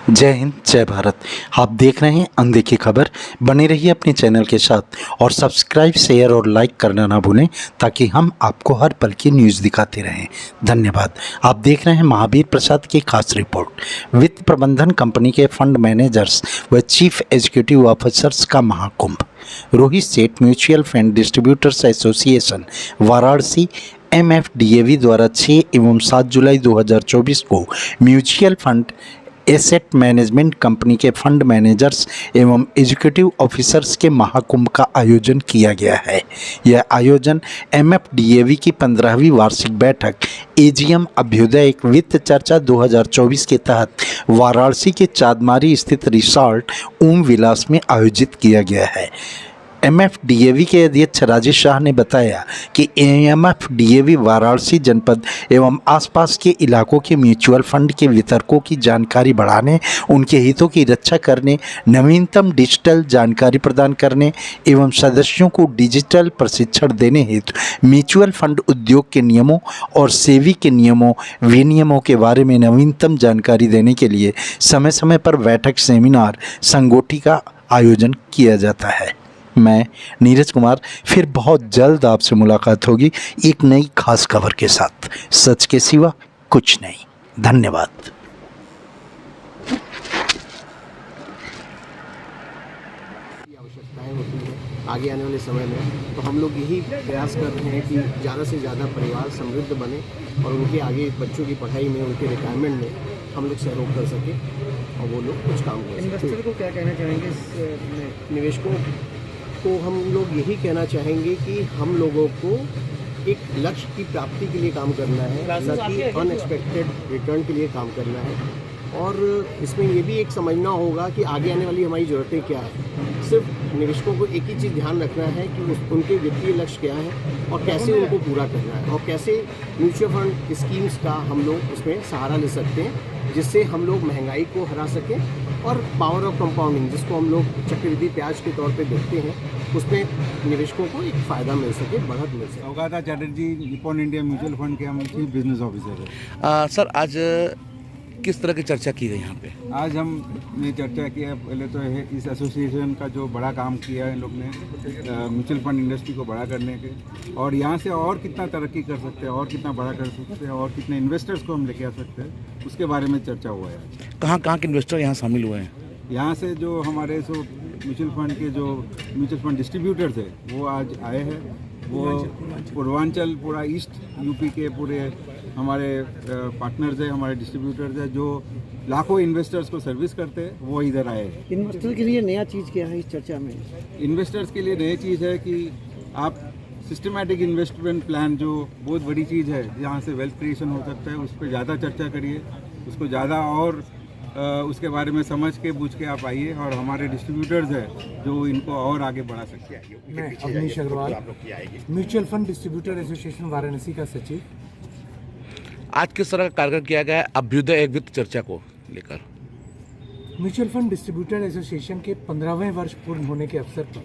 जय हिंद, जय भारत। आप देख रहे हैं अनदेखी खबर। बने रहिए अपने चैनल के साथ और सब्सक्राइब, शेयर और लाइक करना ना भूलें ताकि हम आपको हर पल की न्यूज़ दिखाते रहें। धन्यवाद। आप देख रहे हैं महावीर प्रसाद की खास रिपोर्ट। वित्त प्रबंधन कंपनी के फंड मैनेजर्स व चीफ एग्जीक्यूटिव ऑफिसर्स का महाकुंभ। रोहित सेठ mutual fund distributors association Varanasi MFDAV द्वारा 6 एवं 7 जुलाई 2024 को mutual fund asset management company के फंड मैनेजर्स एवं एग्जीक्यूटिव ऑफिसर्स के महाकुंभ का आयोजन किया गया है। यह आयोजन MFDAV की 15वीं वार्षिक बैठक AGM अभ्युदय एक वित्त चर्चा 2024 के तहत वाराणसी के चांदमारी स्थित रिसॉर्ट ओम विलास में आयोजित किया गया है। MFDAV के अध्यक्ष राजेश शाह ने बताया कि MFDAV वाराणसी जनपद एवं आसपास के इलाकों के म्यूचुअल फंड के वितरकों की जानकारी बढ़ाने, उनके हितों की रक्षा करने, नवीनतम डिजिटल जानकारी प्रदान करने एवं सदस्यों को डिजिटल प्रशिक्षण देने हेतु म्यूचुअल फंड उद्योग के नियमों और सेबी के नियमों विनियमों के बारे में नवीनतम जानकारी देने के लिए समय समय पर बैठक, सेमिनार, संगोष्ठी का आयोजन किया जाता है। मैं नीरज कुमार, फिर बहुत जल्द आपसे मुलाकात होगी एक नई खास खबर के साथ। सच के सिवा कुछ नहीं। धन्यवाद। आवश्यकताएं होती हैं आगे आने वाले समय में, तो हम लोग यही प्रयास कर रहे हैं कि ज़्यादा से ज़्यादा परिवार समृद्ध बने और उनके आगे बच्चों की पढ़ाई में, उनके रिटायरमेंट में हम लोग सहयोग कर सकें और वो लोग कुछ काम कर सकें। इन्वेस्टर को क्या कहना चाहेंगे इस निवेशकों को हम लोग यही कहना चाहेंगे कि हम लोगों को एक लक्ष्य की प्राप्ति के लिए काम करना है, न कि अनएक्सपेक्टेड रिटर्न के लिए काम करना है। और इसमें ये भी एक समझना होगा कि आगे आने वाली हमारी ज़रूरतें क्या है। सिर्फ निवेशकों को एक ही चीज़ ध्यान रखना है कि उनके वित्तीय लक्ष्य क्या है और कैसे उनको पूरा करना है और कैसे म्यूचुअल फंड स्कीम्स का हम लोग उसमें सहारा ले सकते हैं, जिससे हम लोग महंगाई को हरा सकें और पावर ऑफ कंपाउंडिंग, जिसको हम लोग चक्रवृद्धि ब्याज के तौर पे देखते हैं, उसमें निवेशकों को एक फ़ायदा मिल सके, बढ़त मिल सके। Avagata Chatterjee, Nippon India mutual fund के हम चीफ बिजनेस ऑफिसर हैं। सर, आज किस तरह की चर्चा की गई यहाँ पे? आज हमने चर्चा किया, पहले तो इस एसोसिएशन का जो बड़ा काम किया है इन लोग ने म्यूचुअल फंड इंडस्ट्री को बड़ा करने के, और यहाँ से और कितना तरक्की कर सकते हैं और कितना बड़ा कर सकते हैं और कितने इन्वेस्टर्स को हम लेके आ सकते हैं, उसके बारे में चर्चा हुआ है। कहाँ के इन्वेस्टर यहाँ शामिल हुए हैं? यहाँ से जो हमारे म्यूचुअल फंड के जो म्यूचुअल फंड डिस्ट्रीब्यूटर्स है वो आज आए हैं। वो पूर्वांचल, पूरा ईस्ट यूपी के पूरे हमारे पार्टनर्स हैं, हमारे डिस्ट्रीब्यूटर्स हैं जो लाखों इन्वेस्टर्स को सर्विस करते हैं, वो इधर आए हैं। इन्वेस्टर के लिए नया चीज़ क्या है इस चर्चा में? इन्वेस्टर्स के लिए नई चीज़ है कि आप सिस्टमैटिक इन्वेस्टमेंट प्लान, जो बहुत बड़ी चीज़ है जहाँ से वेल्थ क्रिएशन हो सकता है, उस पर ज़्यादा चर्चा करिए, उसको ज़्यादा और उसके बारे में समझ के बूझ के आप आइए और हमारे डिस्ट्रीब्यूटर्स हैं जो इनको और आगे बढ़ा सकते हैं। मैं Avneesh Agarwal, mutual fund distributor association Varanasi का सचिव। आज किस तरह का कार्यक्रम किया गया है अभ्युदय एक वित्त चर्चा को लेकर? म्यूचुअल फंड डिस्ट्रीब्यूटर एसोसिएशन के 15वें वर्ष पूर्ण होने के अवसर पर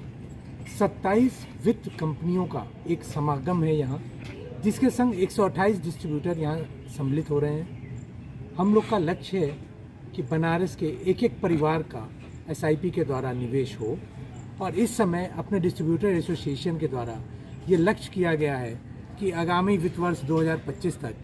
27 वित्त कंपनियों का एक समागम है यहाँ, जिसके संग 128 डिस्ट्रीब्यूटर यहाँ सम्मिलित हो रहे हैं। हम लोग का लक्ष्य है कि बनारस के एक एक परिवार का SIP के द्वारा निवेश हो, और इस समय अपने डिस्ट्रीब्यूटर एसोसिएशन के द्वारा ये लक्ष्य किया गया है कि आगामी वित्त वर्ष 2025 तक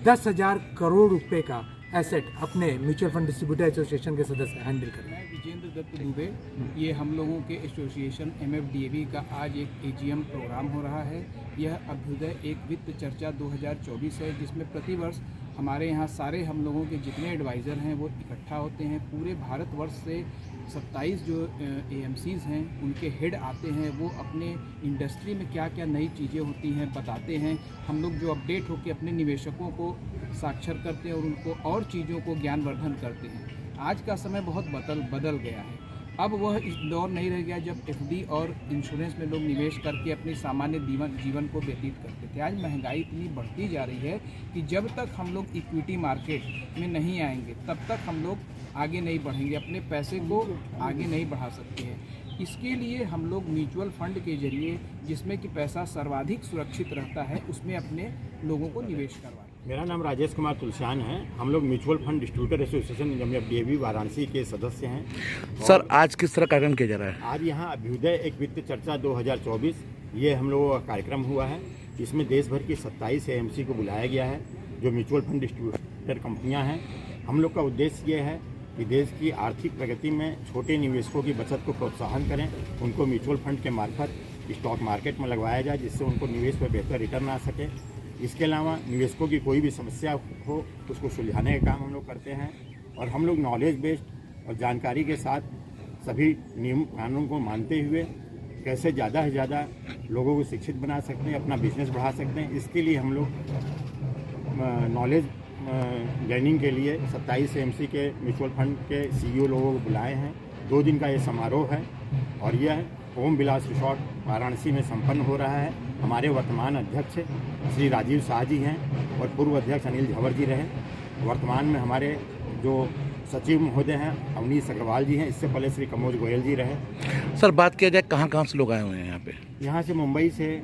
10,000 करोड़ रुपए का एसेट अपने म्यूचुअल फंड डिस्ट्रीब्यूटर एसोसिएशन के सदस्य हैंडल करें। विजेंद्र दत्त दुबे, ये हम लोगों के एसोसिएशन MFDAV का आज एक AGM प्रोग्राम हो रहा है। यह अभ्युदय एक वित्त चर्चा 2024 है, जिसमें प्रतिवर्ष हमारे यहाँ सारे हम लोगों के जितने एडवाइज़र हैं वो इकट्ठा होते हैं। पूरे भारतवर्ष से 27 जो AMCs हैं उनके हेड आते हैं, वो अपने इंडस्ट्री में क्या क्या नई चीज़ें होती हैं बताते हैं। हम लोग जो अपडेट होकर अपने निवेशकों को साक्षर करते हैं और उनको और चीज़ों को ज्ञानवर्धन करते हैं। आज का समय बहुत बदल गया है। अब वह इस दौर नहीं रह गया जब FD और इंश्योरेंस में लोग निवेश करके अपनी सामान्य जीवन को व्यतीत करते थे। आज महंगाई इतनी बढ़ती जा रही है कि जब तक हम लोग इक्विटी मार्केट में नहीं आएंगे तब तक हम लोग आगे नहीं बढ़ेंगे, अपने पैसे को आगे नहीं बढ़ा सकते हैं। इसके लिए हम लोग म्यूचुअल फंड के जरिए, जिसमें कि पैसा सर्वाधिक सुरक्षित रहता है, उसमें अपने लोगों को निवेश करवाएं। मेरा नाम राजेश कुमार तुलसियान है। हम लोग mutual fund distributor association MFDAB Varanasi के सदस्य हैं। सर आज किस तरह कार्यक्रम किया जा रहा है? आज यहाँ अभ्युदय एक वित्त चर्चा 2024 ये हम लोगों का कार्यक्रम हुआ है। इसमें देश भर की 27 AMC को बुलाया गया है जो म्यूचुअल फंड डिस्ट्रीब्यूटर कंपनियाँ हैं। हम लोग का उद्देश्य ये है कि देश की आर्थिक प्रगति में छोटे निवेशकों की बचत को प्रोत्साहन करें, उनको म्यूचुअल फंड के मार्फत स्टॉक मार्केट में लगवाया जाए जिससे उनको निवेश पर बेहतर रिटर्न आ सके। इसके अलावा निवेशकों की कोई भी समस्या हो उसको सुलझाने का काम हम लोग करते हैं और हम लोग नॉलेज बेस्ड और जानकारी के साथ सभी नियम कानून को मानते हुए कैसे ज़्यादा से ज़्यादा लोगों को शिक्षित बना सकते हैं, अपना बिजनेस बढ़ा सकते हैं। इसके लिए हम लोग नॉलेज गेनिंग के लिए 27 AMC के म्यूचुअल फंड के CEO लोगों को बुलाए हैं। 2 दिन का ये समारोह है और यह ओम विलास रिसोर्ट वाराणसी में संपन्न हो रहा है। हमारे वर्तमान अध्यक्ष श्री राजीव शाह जी हैं और पूर्व अध्यक्ष अनिल झवर जी रहे। वर्तमान में हमारे जो सचिव महोदय हैं अवनीश अग्रवाल जी हैं, इससे पहले श्री कमोज गोयल जी रहे। सर बात किया जाए कहाँ से लोग आए हुए हैं यहाँ पे? यहाँ से मुंबई से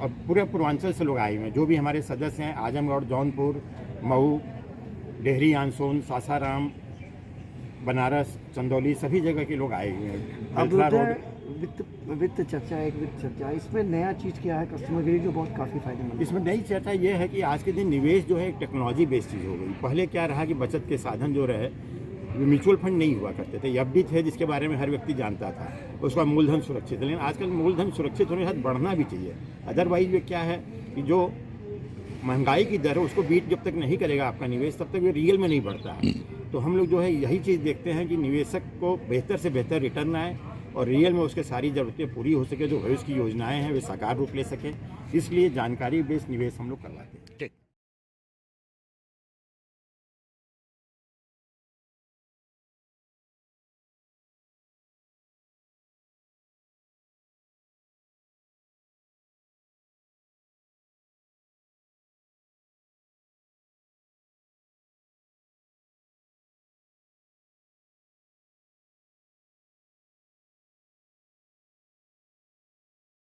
और पूरे पूर्वांचल से लोग आए हुए हैं। जो भी हमारे सदस्य हैं आजमगढ़, जौनपुर, मऊ, डेहरी आनसोन, सासाराम, बनारस, चंदौली सभी जगह के लोग आए हुए हैं। अभ्युदय वित्त चर्चा एक वित्त चर्चा, इसमें नया चीज़ क्या है कस्टमर के लिए जो बहुत काफ़ी फायदेमंद है? इसमें नई चर्चा ये है कि आज के दिन निवेश जो है एक टेक्नोलॉजी बेस्ड चीज़ हो गई। पहले क्या रहा कि बचत के साधन जो रहे म्यूचुअल फंड नहीं हुआ करते थे। FD थे जिसके बारे में हर व्यक्ति जानता था, उसका मूलधन सुरक्षित है। लेकिन आजकल मूलधन सुरक्षित होने के साथ बढ़ना भी चाहिए। अदरवाइज ये क्या है कि जो महंगाई की दर है उसको बीट जब तक नहीं करेगा आपका निवेश तब तक ये रियल में नहीं बढ़ता है। तो हम लोग जो है यही चीज़ देखते हैं कि निवेशक को बेहतर से बेहतर रिटर्न आए और रियल में उसके सारी ज़रूरतें पूरी हो सके, जो भविष्य की योजनाएं हैं वे साकार रूप ले सकें। इसलिए जानकारी बेस्ड निवेश हम लोग करवाते हैं।